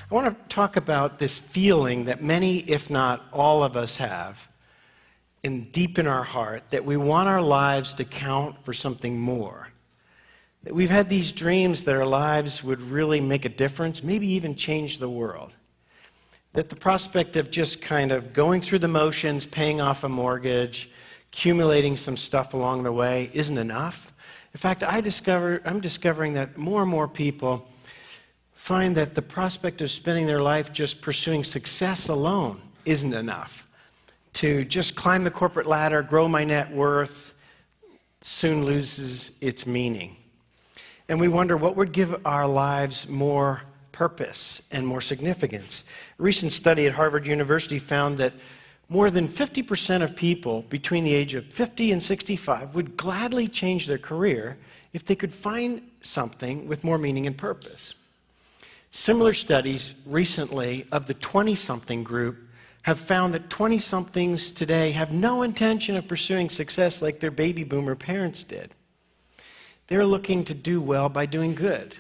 I want to talk about this feeling that many, if not all of us have, deep in our heart, that we want our lives to count for something more. That we've had these dreams that our lives would really make a difference, maybe even change the world. That the prospect of just kind of going through the motions, paying off a mortgage, accumulating some stuff along the way isn't enough. In fact, I'm discovering that more and more people find that the prospect of spending their life just pursuing success alone isn't enough. To just climb the corporate ladder, grow my net worth, soon loses its meaning. And we wonder what would give our lives more purpose and more significance. A recent study at Harvard University found that more than 50% of people between the age of 50 and 65 would gladly change their career if they could find something with more meaning and purpose. Similar studies recently of the 20-something group have found that 20-somethings today have no intention of pursuing success like their baby boomer parents did. They're looking to do well by doing good.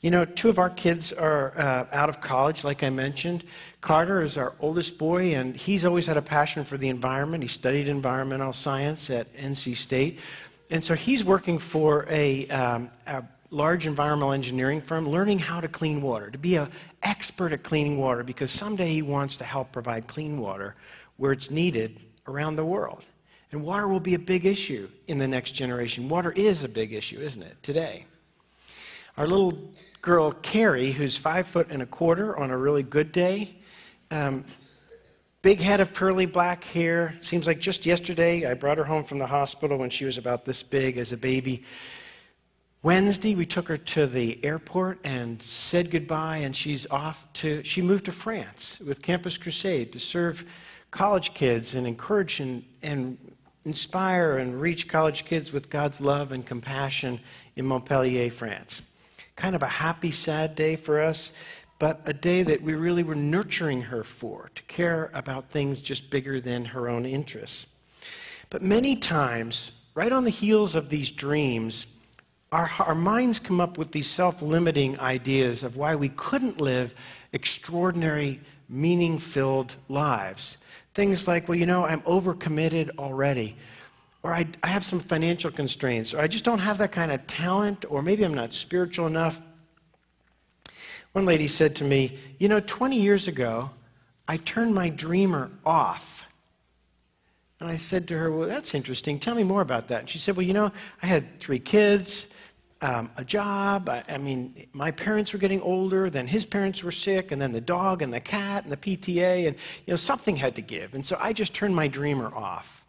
You know, 2 of our kids are out of college, like I mentioned. Carter is our oldest boy, and he's always had a passion for the environment. He studied environmental science at NC State. And so he's working for a large environmental engineering firm, learning how to clean water, to be an expert at cleaning water, because someday he wants to help provide clean water where it's needed around the world. And water will be a big issue in the next generation. Water is a big issue, isn't it, today? Our little girl, Carrie, who's 5'1¼ on a really good day, big head of curly black hair. Seems like just yesterday I brought her home from the hospital when she was about this big as a baby. Wednesday, we took her to the airport and said goodbye, and she moved to France with Campus Crusade to serve college kids and encourage and inspire and reach college kids with God's love and compassion in Montpellier, France. Kind of a happy, sad day for us, but a day that we really were nurturing her for, to care about things just bigger than her own interests. But many times, right on the heels of these dreams, our minds come up with these self-limiting ideas of why we couldn't live extraordinary, meaning-filled lives. Things like, well, you know, I'm overcommitted already, or I have some financial constraints, or I just don't have that kind of talent, or maybe I'm not spiritual enough. One lady said to me, you know, 20 years ago, I turned my dreamer off. And I said to her, well, that's interesting. Tell me more about that. And she said, well, you know, I had 3 kids, a job. I mean, my parents were getting older, then his parents were sick, and then the dog and the cat and the PTA, and, you know, something had to give. And so I just turned my dreamer off.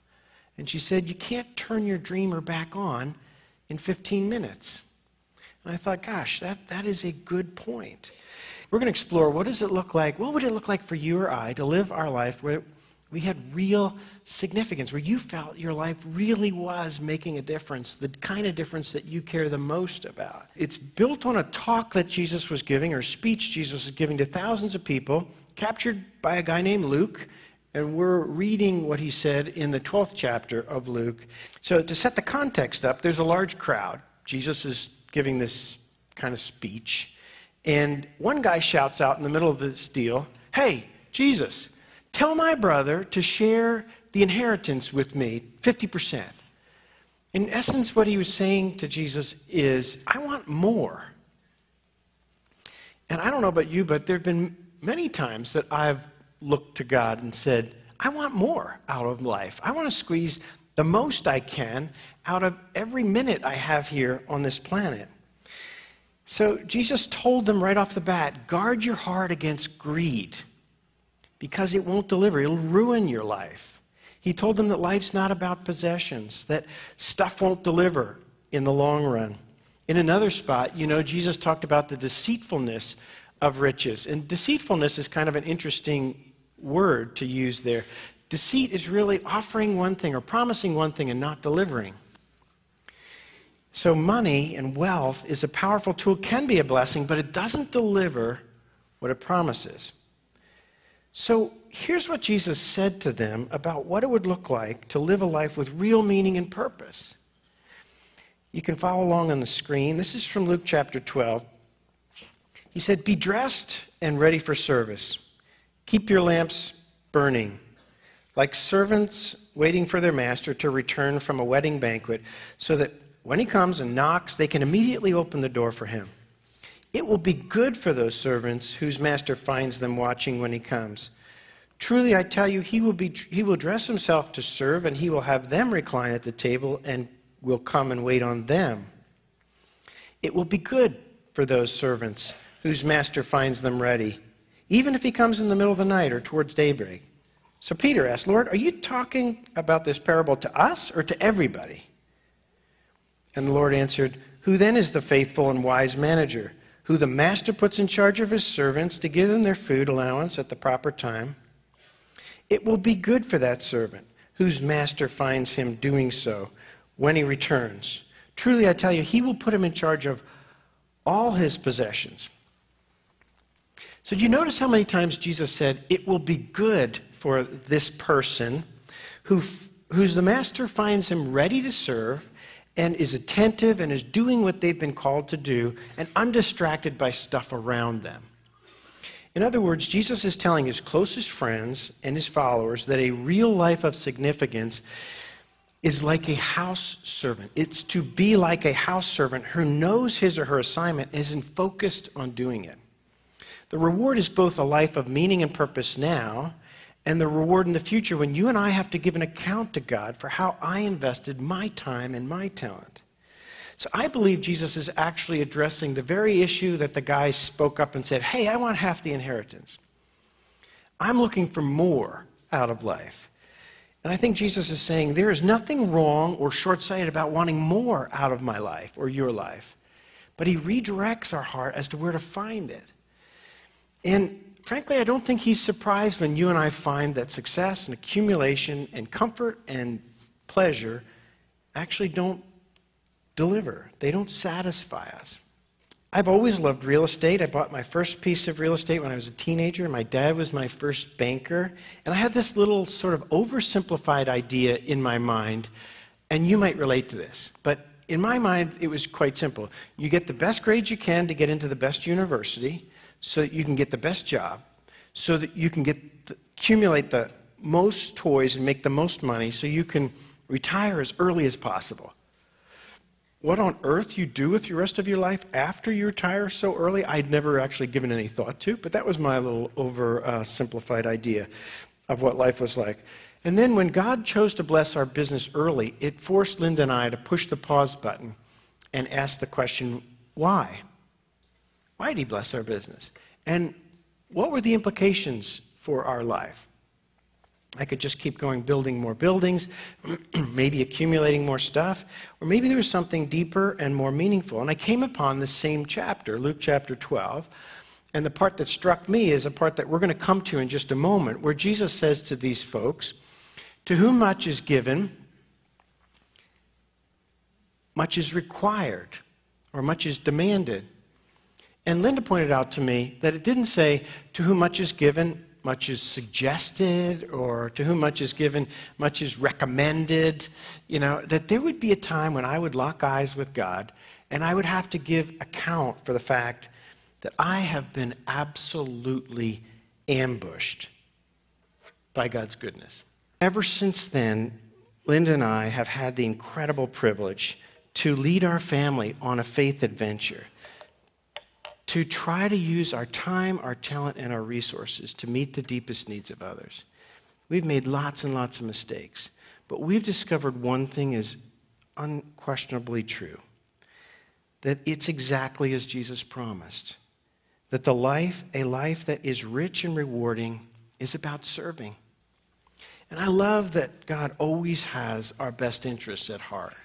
And she said, you can't turn your dreamer back on in 15 minutes. And I thought, gosh, that is a good point. We're going to explore what does it look like, what would it look like for you or I to live our life where we had real significance, where you felt your life really was making a difference, the kind of difference that you care the most about. It's built on a talk that Jesus was giving, or speech Jesus was giving to thousands of people, captured by a guy named Luke, and we're reading what he said in the 12th chapter of Luke. So to set the context up, there's a large crowd. Jesus is giving this kind of speech, and one guy shouts out in the middle of this deal, hey, Jesus, tell my brother to share the inheritance with me, 50%. In essence, what he was saying to Jesus is, I want more. And I don't know about you, but there have been many times that I've looked to God and said, I want more out of life. I want to squeeze the most I can out of every minute I have here on this planet. So Jesus told them right off the bat, guard your heart against greed, because it won't deliver. It'll ruin your life. He told them that life's not about possessions, that stuff won't deliver in the long run. In another spot, you know, Jesus talked about the deceitfulness of riches. And deceitfulness is kind of an interesting word to use there. Deceit is really offering one thing or promising one thing and not delivering. So money and wealth is a powerful tool, can be a blessing, but it doesn't deliver what it promises. So here's what Jesus said to them about what it would look like to live a life with real meaning and purpose. You can follow along on the screen. This is from Luke chapter 12. He said, be dressed and ready for service. Keep your lamps burning, like servants waiting for their master to return from a wedding banquet, so that when he comes and knocks, they can immediately open the door for him. It will be good for those servants whose master finds them watching when he comes. Truly, I tell you, he will dress himself to serve, and he will have them recline at the table and will come and wait on them. It will be good for those servants whose master finds them ready, even if he comes in the middle of the night or towards daybreak. So Peter asked, Lord, are you talking about this parable to us or to everybody? And the Lord answered, who then is the faithful and wise manager, who the master puts in charge of his servants to give them their food allowance at the proper time? It will be good for that servant whose master finds him doing so when he returns. Truly, I tell you, he will put him in charge of all his possessions. So do you notice how many times Jesus said, it will be good for this person whose the master finds him ready to serve and is attentive and is doing what they've been called to do and undistracted by stuff around them? In other words, Jesus is telling his closest friends and his followers that a real life of significance is like a house servant. It's to be like a house servant who knows his or her assignment and isn't focused on doing it. The reward is both a life of meaning and purpose now, and the reward in the future when you and I have to give an account to God for how I invested my time and my talent. So I believe Jesus is actually addressing the very issue that the guy spoke up and said, hey, I want half the inheritance. I'm looking for more out of life. And I think Jesus is saying there is nothing wrong or short-sighted about wanting more out of my life or your life. But he redirects our heart as to where to find it. And frankly, I don't think he's surprised when you and I find that success and accumulation and comfort and pleasure actually don't deliver. They don't satisfy us. I've always loved real estate. I bought my first piece of real estate when I was a teenager. My dad was my first banker. And I had this little sort of oversimplified idea in my mind, and you might relate to this. But in my mind, it was quite simple. You get the best grades you can to get into the best university so that you can get the best job, so that you can accumulate the most toys and make the most money so you can retire as early as possible. What on earth you do with the rest of your life after you retire so early, I'd never actually given any thought to, but that was my little oversimplified idea of what life was like. And then when God chose to bless our business early, it forced Linda and I to push the pause button and ask the question, why? Why did he bless our business? And what were the implications for our life? I could just keep going, building more buildings, maybe accumulating more stuff, or maybe there was something deeper and more meaningful. And I came upon the same chapter, Luke chapter 12, and the part that struck me is a part that we're going to come to in just a moment, where Jesus says to these folks, to whom much is given, much is required, or much is demanded. And Linda pointed out to me that it didn't say, to whom much is given, much is suggested, or to whom much is given, much is recommended. You know, that there would be a time when I would lock eyes with God and I would have to give account for the fact that I have been absolutely ambushed by God's goodness. Ever since then, Linda and I have had the incredible privilege to lead our family on a faith adventure, to try to use our time, our talent, and our resources to meet the deepest needs of others. We've made lots and lots of mistakes, but we've discovered one thing is unquestionably true, that it's exactly as Jesus promised, that a life that is rich and rewarding is about serving. And I love that God always has our best interests at heart.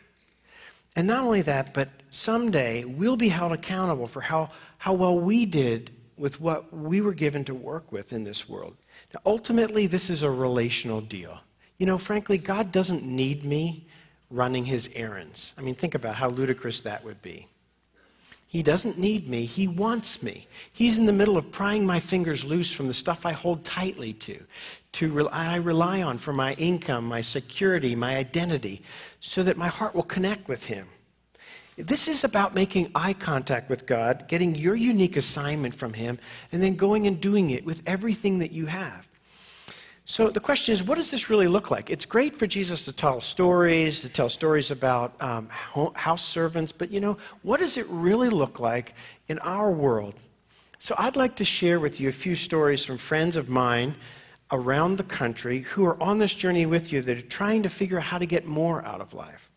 And not only that, but someday we'll be held accountable for how well we did with what we were given to work with in this world. Now, ultimately, this is a relational deal. You know, frankly, God doesn't need me running his errands. I mean, think about how ludicrous that would be. He doesn't need me. He wants me. He's in the middle of prying my fingers loose from the stuff I hold tightly to I rely on for my income, my security, my identity, so that my heart will connect with him. This is about making eye contact with God, getting your unique assignment from Him, and then going and doing it with everything that you have. So the question is, what does this really look like? It's great for Jesus to tell stories about house servants, but what does it really look like in our world? So I'd like to share with you a few stories from friends of mine around the country who are on this journey with you that are trying to figure out how to get more out of life.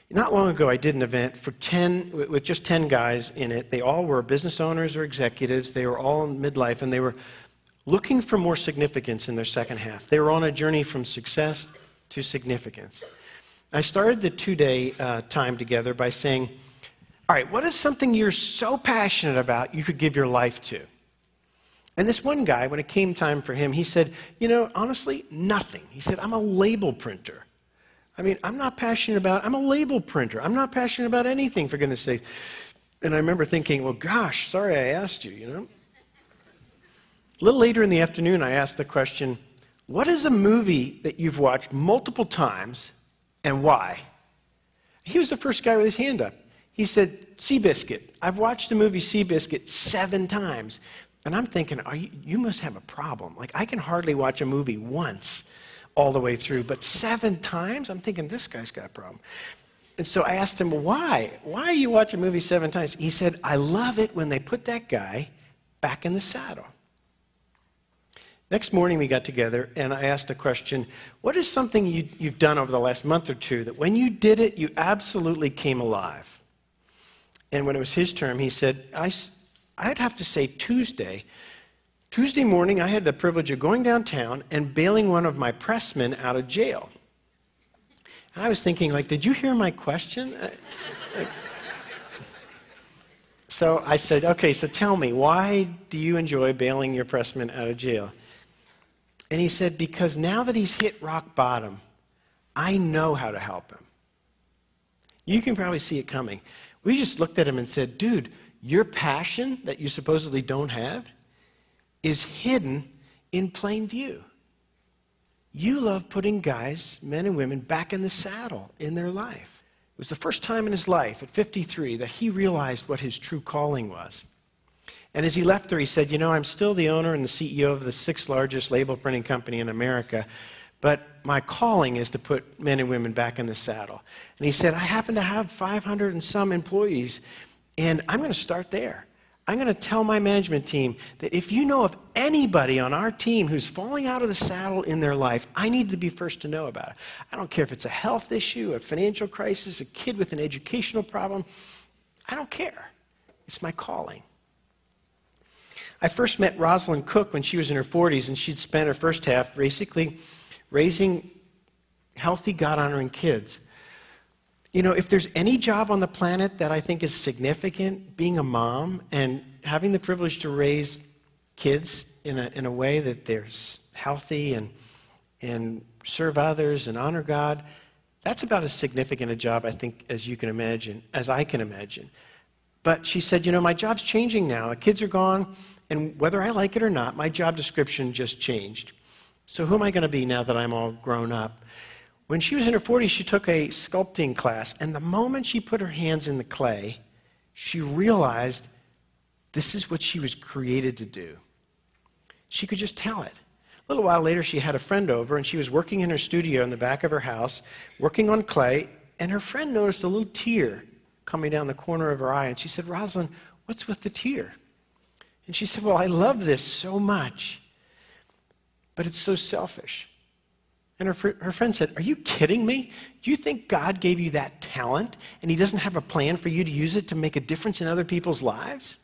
Not long ago, I did an event with just 10 guys in it. They all were business owners or executives. They were all in midlife, and they were looking for more significance in their second half. They were on a journey from success to significance. I started the 2-day time together by saying, all right, what is something you're so passionate about you could give your life to? And this one guy, when it came time for him, he said, honestly, nothing. He said, I'm a label printer. I'm not passionate about, I'm a label printer. I'm not passionate about anything, for goodness sake. And I remember thinking, well, gosh, sorry I asked you, A little later in the afternoon, I asked the question, what is a movie that you've watched multiple times and why? He was the first guy with his hand up. He said, Seabiscuit. I've watched the movie Seabiscuit 7 times. And I'm thinking, you must have a problem. Like, I can hardly watch a movie once all the way through, but 7 times? I'm thinking, this guy's got a problem. And so I asked him, why? Why do you watch a movie 7 times? He said, I love it when they put that guy back in the saddle. Next morning we got together and I asked a question, what is something you've done over the last month or two that when you did it, you absolutely came alive? And when it was his term, he said, I'd have to say Tuesday. Tuesday morning, I had the privilege of going downtown and bailing one of my pressmen out of jail. And I was thinking, did you hear my question? So I said, okay, so tell me, why do you enjoy bailing your pressman out of jail? And he said, because now that he's hit rock bottom, I know how to help him. You can probably see it coming. We just looked at him and said, dude, your passion that you supposedly don't have is hidden in plain view. You love putting guys, men and women, back in the saddle in their life. It was the first time in his life, at 53, that he realized what his true calling was. And as he left there, he said, I'm still the owner and the CEO of the 6th largest label printing company in America, but my calling is to put men and women back in the saddle. And he said, I happen to have 500 and some employees, and I'm going to start there. I'm going to tell my management team that if you know of anybody on our team who's falling out of the saddle in their life, I need to be first to know about it. I don't care if it's a health issue, a financial crisis, a kid with an educational problem. I don't care. It's my calling. I first met Rosalind Cook when she was in her 40s, and she'd spent her first half basically raising healthy, God-honoring kids. If there's any job on the planet that I think is significant, being a mom and having the privilege to raise kids in a way that they're healthy and serve others and honor God, that's about as significant a job, I think, as you can imagine, as I can imagine. But she said, my job's changing now. The kids are gone, and whether I like it or not, my job description just changed. So who am I going to be now that I'm all grown up? When she was in her 40s, she took a sculpting class, and the moment she put her hands in the clay, she realized this is what she was created to do. She could just tell it. A little while later, she had a friend over, and she was working in her studio in the back of her house, working on clay, and her friend noticed a little tear coming down the corner of her eye, and she said, Rosalind, what's with the tear? And she said, well, I love this so much, but it's so selfish. And her friend said, are you kidding me? Do you think God gave you that talent and He doesn't have a plan for you to use it to make a difference in other people's lives?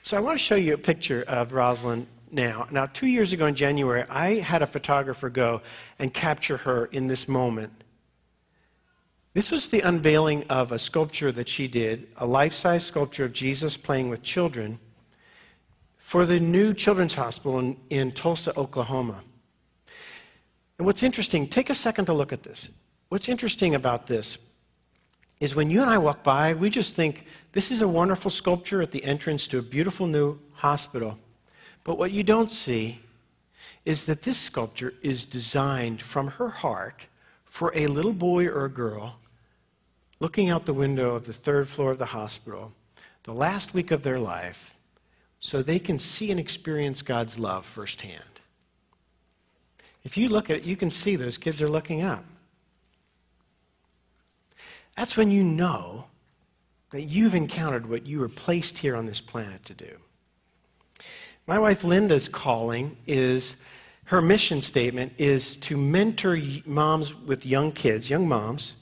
So I want to show you a picture of Rosalind now. Now, 2 years ago in January, I had a photographer go and capture her in this moment. This was the unveiling of a sculpture that she did, a life-size sculpture of Jesus playing with children for the new children's hospital in Tulsa, Oklahoma. And what's interesting, take a second to look at this. What's interesting about this is when you and I walk by, we just think, this is a wonderful sculpture at the entrance to a beautiful new hospital. But what you don't see is that this sculpture is designed from her heart for a little boy or a girl looking out the window of the third floor of the hospital, the last week of their life, so they can see and experience God's love firsthand. If you look at it, you can see those kids are looking up. That's when you know that you've encountered what you were placed here on this planet to do. My wife Linda's calling is, her mission statement is to mentor moms with young kids, young moms,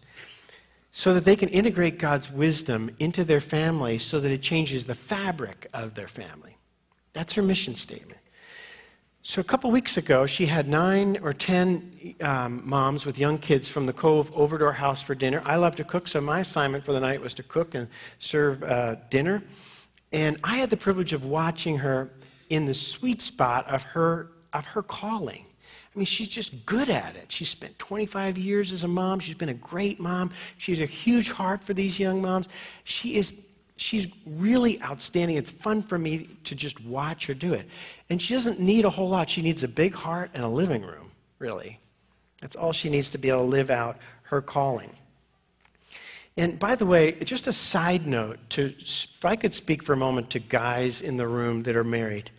so that they can integrate God's wisdom into their family so that it changes the fabric of their family. That's her mission statement. So a couple weeks ago, she had 9 or 10 moms with young kids from the Cove over to our house for dinner. I love to cook, so my assignment for the night was to cook and serve dinner. And I had the privilege of watching her in the sweet spot of her calling. I mean, she's just good at it. She spent 25 years as a mom. She's been a great mom. She has a huge heart for these young moms. She's really outstanding. It's fun for me to just watch her do it. And she doesn't need a whole lot. She needs a big heart and a living room, really. That's all she needs to be able to live out her calling. And by the way, just a side note, if I could speak for a moment to guys in the room that are married.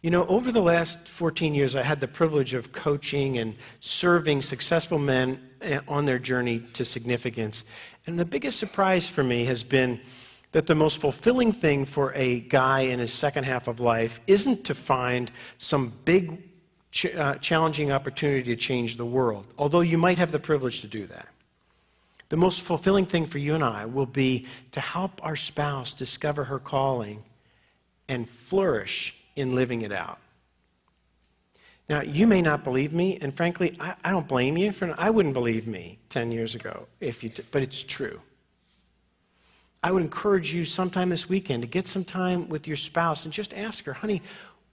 You know, over the last 14 years, I had the privilege of coaching and serving successful men on their journey to significance. And the biggest surprise for me has been that the most fulfilling thing for a guy in his second half of life isn't to find some big, challenging opportunity to change the world, although you might have the privilege to do that. The most fulfilling thing for you and I will be to help our spouse discover her calling and flourish in living it out. Now, you may not believe me, and frankly, I don't blame you. I wouldn't believe me 10 years ago, but it's true. I would encourage you sometime this weekend to get some time with your spouse and just ask her, honey,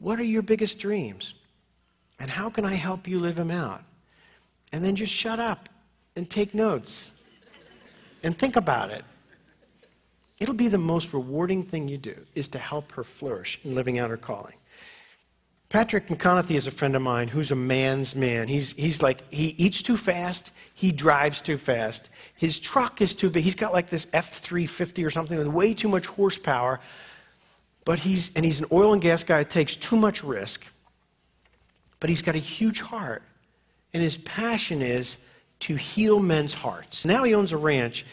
what are your biggest dreams? And how can I help you live them out? And then just shut up and take notes and think about it. It'll be the most rewarding thing you do, is to help her flourish in living out her calling. Patrick McConaughey is a friend of mine who's a man's man. He's like, he eats too fast, he drives too fast. His truck is too big. He's got like this F-350 or something with way too much horsepower. But he's an oil and gas guy that takes too much risk. But he's got a huge heart. And his passion is to heal men's hearts. Now he owns a ranch.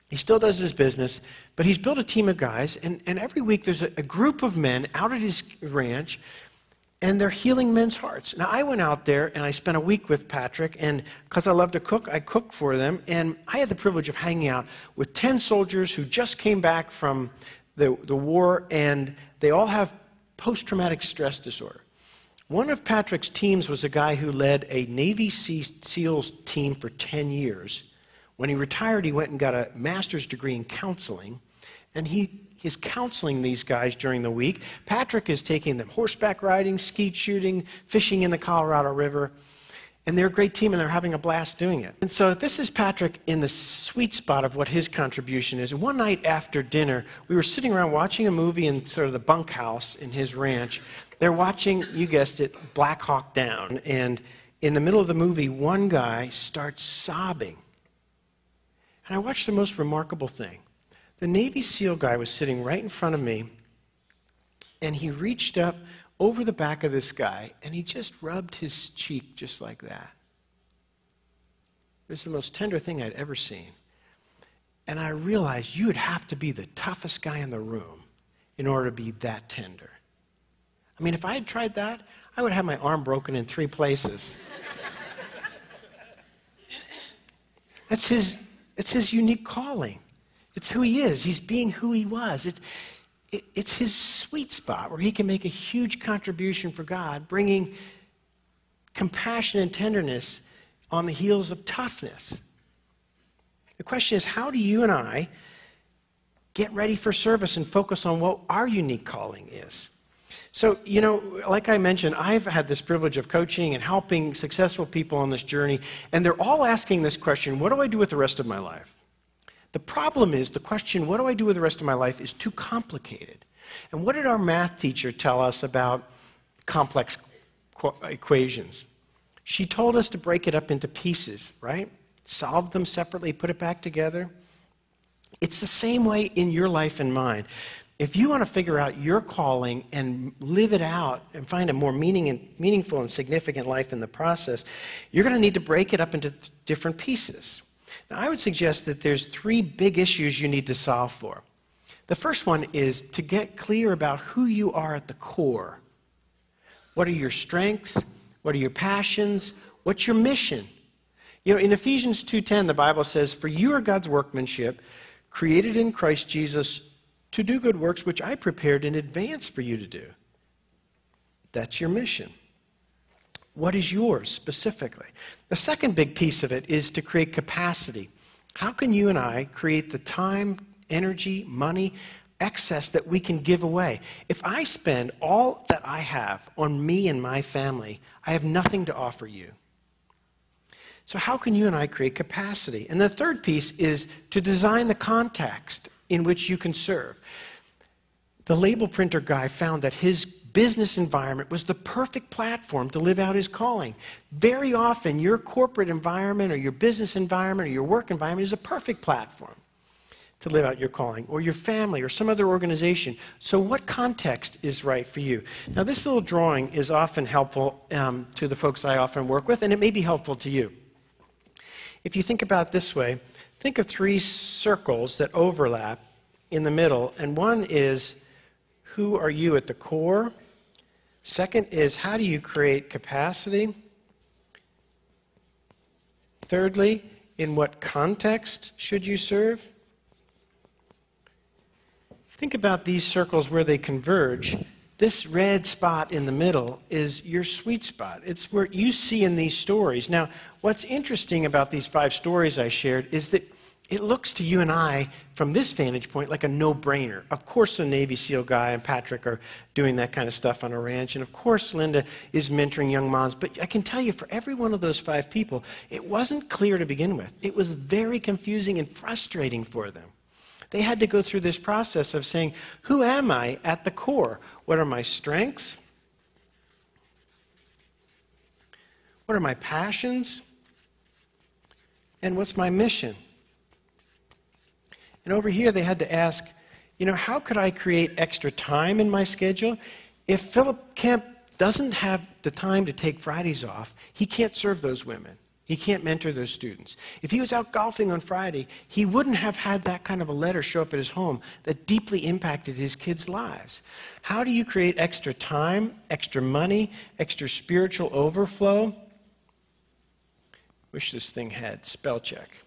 He still does his business, but he's built a team of guys, and every week there's a group of men out at his ranch, and they're healing men's hearts. Now, I went out there, and I spent a week with Patrick, and because I love to cook, I cook for them, and I had the privilege of hanging out with 10 soldiers who just came back from the war, and they all have post-traumatic stress disorder. One of Patrick's teams was a guy who led a Navy SEALs team for 10 years. When he retired, he went and got a master's degree in counseling, and he is counseling these guys during the week. Patrick is taking them horseback riding, skeet shooting, fishing in the Colorado River, and they're a great team, and they're having a blast doing it. And so this is Patrick in the sweet spot of what his contribution is. And one night after dinner, we were sitting around watching a movie in sort of the bunkhouse in his ranch. They're watching, you guessed it, Black Hawk Down, and in the middle of the movie, one guy starts sobbing. And I watched the most remarkable thing. The Navy SEAL guy was sitting right in front of me, and he reached up over the back of this guy, and he just rubbed his cheek just like that. It was the most tender thing I'd ever seen. And I realized you would have to be the toughest guy in the room in order to be that tender. I mean, if I had tried that, I would have my arm broken in 3 places. It's his unique calling. It's who he is. He's being who he was. It's his sweet spot where he can make a huge contribution for God, bringing compassion and tenderness on the heels of toughness. The question is, how do you and I get ready for service and focus on what our unique calling is? So, you know, like I mentioned, I've had this privilege of coaching and helping successful people on this journey, and they're all asking this question, what do I do with the rest of my life? The problem is the question, what do I do with the rest of my life, is too complicated. And what did our math teacher tell us about complex equations? She told us to break it up into pieces, right? Solve them separately, put it back together. It's the same way in your life and mine. If you want to figure out your calling and live it out and find a more meaningful and significant life in the process, you're going to need to break it up into different pieces. Now, I would suggest that there's 3 big issues you need to solve for. The first one is to get clear about who you are at the core. What are your strengths? What are your passions? What's your mission? You know, in Ephesians 2:10, the Bible says, "For you are God's workmanship, created in Christ Jesus to do good works which I prepared in advance for you to do." That's your mission. What is yours specifically? The second big piece of it is to create capacity. How can you and I create the time, energy, money, excess that we can give away? If I spend all that I have on me and my family, I have nothing to offer you. So how can you and I create capacity? And the third piece is to design the context in which you can serve. The label printer guy found that his business environment was the perfect platform to live out his calling. Very often, your corporate environment or your business environment or your work environment is a perfect platform to live out your calling, or your family or some other organization. So what context is right for you? Now, this little drawing is often helpful to the folks I often work with, and it may be helpful to you. If you think about it this way, think of 3 circles that overlap in the middle, and one is, who are you at the core? Second is, how do you create capacity? Thirdly, in what context should you serve? Think about these circles where they converge. This red spot in the middle is your sweet spot. It's where you see in these stories. Now, what's interesting about these 5 stories I shared is that it looks to you and I, from this vantage point, like a no-brainer. Of course, the Navy SEAL guy and Patrick are doing that kind of stuff on a ranch. And of course, Linda is mentoring young moms. But I can tell you, for every one of those 5 people, it wasn't clear to begin with. It was very confusing and frustrating for them. They had to go through this process of saying, who am I at the core? What are my strengths? What are my passions? And what's my mission? And over here, they had to ask, you know, how could I create extra time in my schedule? If Philip Kemp doesn't have the time to take Fridays off, he can't serve those women. He can't mentor those students. If he was out golfing on Friday, he wouldn't have had that kind of a letter show up at his home that deeply impacted his kids' lives. How do you create extra time, extra money, extra spiritual overflow? Wish this thing had spell check.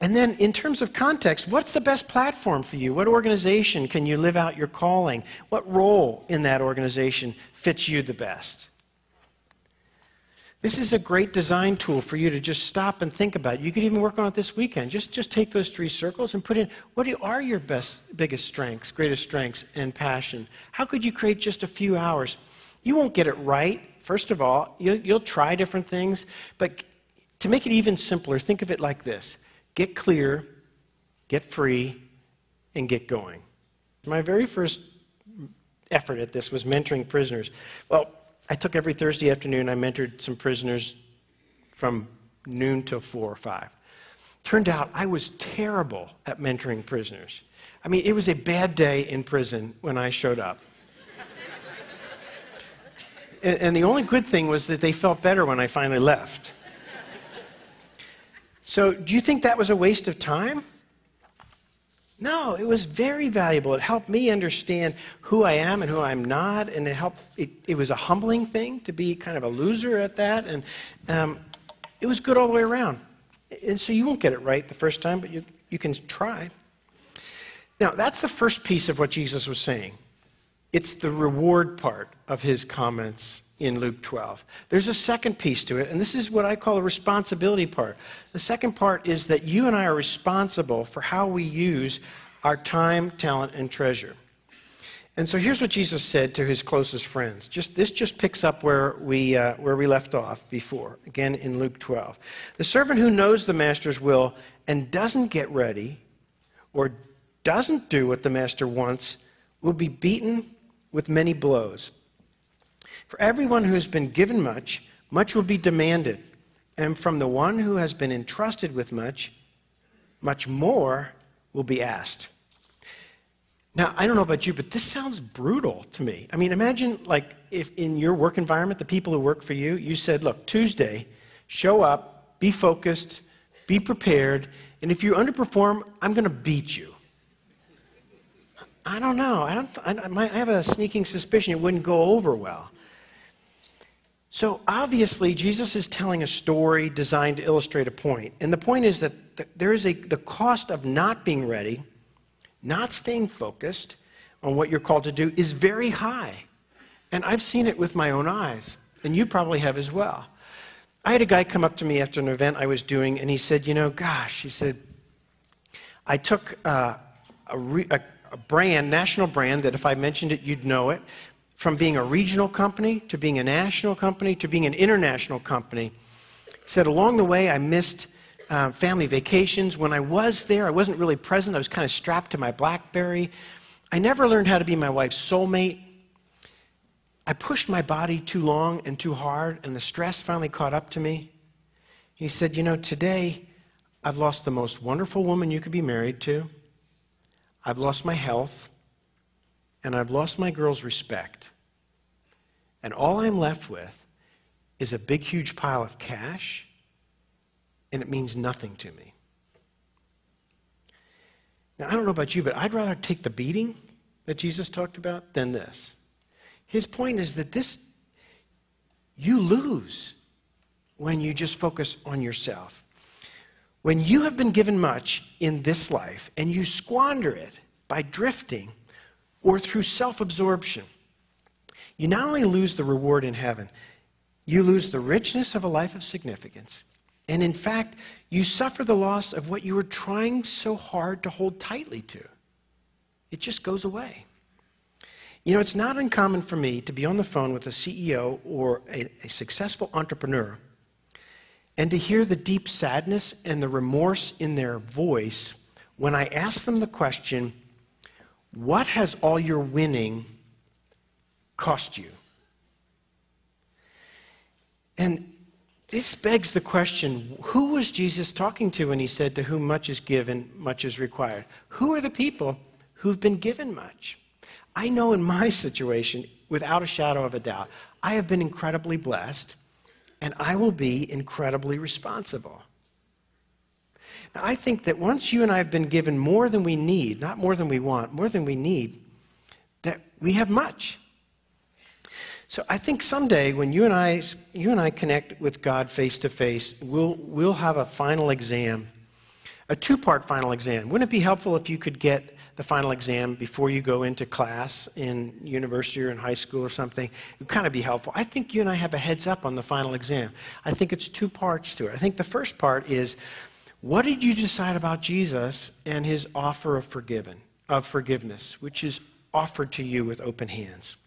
And then in terms of context, what's the best platform for you? What organization can you live out your calling? What role in that organization fits you the best? This is a great design tool for you to just stop and think about. You could even work on it this weekend. Just take those 3 circles and put in, what are your biggest strengths, greatest strengths, and passion? How could you create just a few hours? You won't get it right. First of all, you'll try different things. But to make it even simpler, think of it like this. Get clear, get free, and get going. My very first effort at this was mentoring prisoners. Well, I took every Thursday afternoon, I mentored some prisoners from noon till 4 or 5. Turned out I was terrible at mentoring prisoners. I mean, it was a bad day in prison when I showed up. And the only good thing was that they felt better when I finally left. So, do you think that was a waste of time? No, it was very valuable. It helped me understand who I am and who I'm not, and it was a humbling thing to be kind of a loser at that, and it was good all the way around. And so you won't get it right the first time, but you can try. Now, that's the first piece of what Jesus was saying. It's the reward part of his comments in Luke 12. There's a second piece to it, and this is what I call a responsibility part. The second part is that you and I are responsible for how we use our time, talent, and treasure. And so here's what Jesus said to his closest friends. This just picks up where we left off before, again in Luke 12. The servant who knows the master's will and doesn't get ready or doesn't do what the master wants will be beaten with many blows. For everyone who has been given much, much will be demanded. And from the one who has been entrusted with much, much more will be asked. Now, I don't know about you, but this sounds brutal to me. I mean, imagine like if in your work environment, the people who work for you, you said, look, Tuesday, show up, be focused, be prepared, and if you underperform, I'm going to beat you. I don't know. I have a sneaking suspicion it wouldn't go over well. So obviously, Jesus is telling a story designed to illustrate a point. And the point is that there is the cost of not being ready, not staying focused on what you're called to do is very high. And I've seen it with my own eyes, and you probably have as well. I had a guy come up to me after an event I was doing, and he said, you know, gosh, he said, I took a brand, national brand, that if I mentioned it, you'd know it, from being a regional company to being a national company to being an international company. He said, along the way, I missed family vacations. When I was there, I wasn't really present. I was kind of strapped to my BlackBerry. I never learned how to be my wife's soulmate. I pushed my body too long and too hard, and the stress finally caught up to me. He said, you know, today, I've lost the most wonderful woman you could be married to. I've lost my health, and I've lost my girl's respect. And all I'm left with is a big, huge pile of cash, and it means nothing to me. Now, I don't know about you, but I'd rather take the beating that Jesus talked about than this. His point is that you lose when you just focus on yourself. When you have been given much in this life and you squander it by drifting or through self-absorption, you not only lose the reward in heaven, you lose the richness of a life of significance. And in fact, you suffer the loss of what you were trying so hard to hold tightly to. It just goes away. You know, it's not uncommon for me to be on the phone with a CEO or a successful entrepreneur and to hear the deep sadness and the remorse in their voice when I ask them the question, what has all your winning cost you? And this begs the question, who was Jesus talking to when he said, to whom much is given, much is required? Who are the people who've been given much? I know in my situation, without a shadow of a doubt, I have been incredibly blessed, and I will be incredibly responsible. Now, I think that once you and I have been given more than we need, not more than we want, more than we need, that we have much. So I think someday when you and I connect with God face to face, we'll have a final exam, a two-part final exam. Wouldn't it be helpful if you could get the final exam before you go into class in university or in high school or something? It would kind of be helpful. I think you and I have a heads up on the final exam. I think it's two parts to it. I think the first part is, what did you decide about Jesus and his offer of forgiveness, which is offered to you with open hands?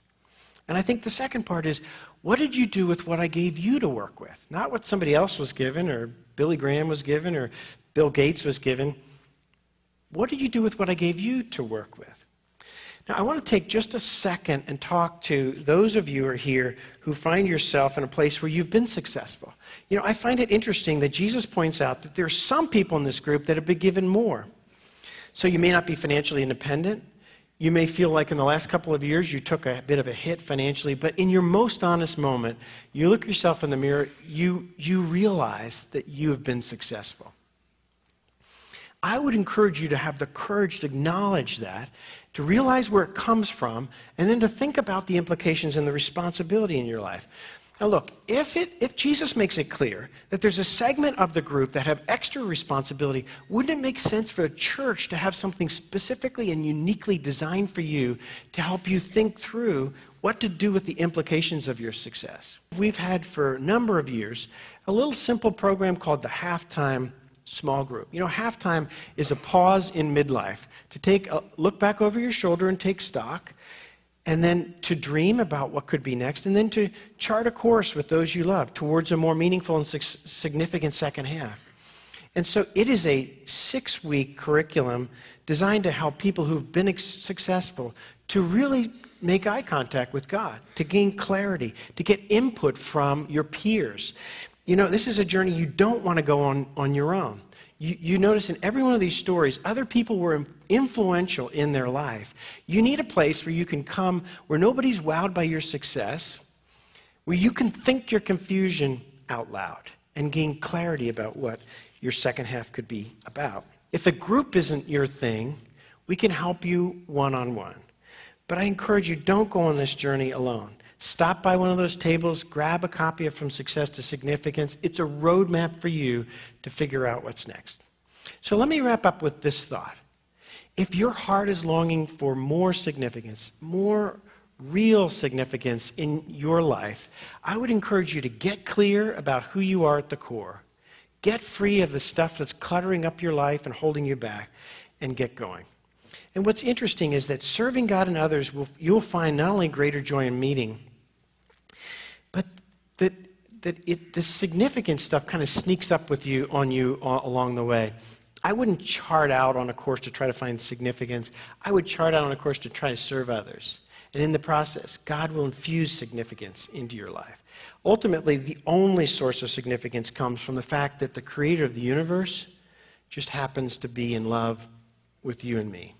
And I think the second part is, what did you do with what I gave you to work with? Not what somebody else was given, or Billy Graham was given, or Bill Gates was given. What did you do with what I gave you to work with? Now, I want to take just a second and talk to those of you who are here who find yourself in a place where you've been successful. You know, I find it interesting that Jesus points out that there are some people in this group that have been given more. So you may not be financially independent. You may feel like in the last couple of years you took a bit of a hit financially, but in your most honest moment, you look yourself in the mirror, you realize that you have been successful. I would encourage you to have the courage to acknowledge that, to realize where it comes from, and then to think about the implications and the responsibility in your life. Now look, if Jesus makes it clear that there's a segment of the group that have extra responsibility, wouldn't it make sense for the church to have something specifically and uniquely designed for you to help you think through what to do with the implications of your success? We've had for a number of years a little simple program called the Halftime Small Group. You know, halftime is a pause in midlife to take a look back over your shoulder and take stock, and then to dream about what could be next, and then to chart a course with those you love towards a more meaningful and significant second half. And so it is a 6-week curriculum designed to help people who've been successful to really make eye contact with God, to gain clarity, to get input from your peers. You know, this is a journey you don't want to go on your own. You notice in every one of these stories, other people were influential in their life. You need a place where you can come, where nobody's wowed by your success, where you can think your confusion out loud and gain clarity about what your second half could be about. If a group isn't your thing, we can help you one-on-one. But I encourage you, don't go on this journey alone. Stop by one of those tables, grab a copy of From Success to Significance. It's a roadmap for you to figure out what's next. So let me wrap up with this thought. If your heart is longing for more significance, more real significance in your life, I would encourage you to get clear about who you are at the core. Get free of the stuff that's cluttering up your life and holding you back, and get going. And what's interesting is that serving God and others, you'll find not only greater joy in meeting, but the significant stuff kind of sneaks up with you along the way. I wouldn't chart out on a course to try to find significance. I would chart out on a course to try to serve others. And in the process, God will infuse significance into your life. Ultimately, the only source of significance comes from the fact that the creator of the universe just happens to be in love with you and me.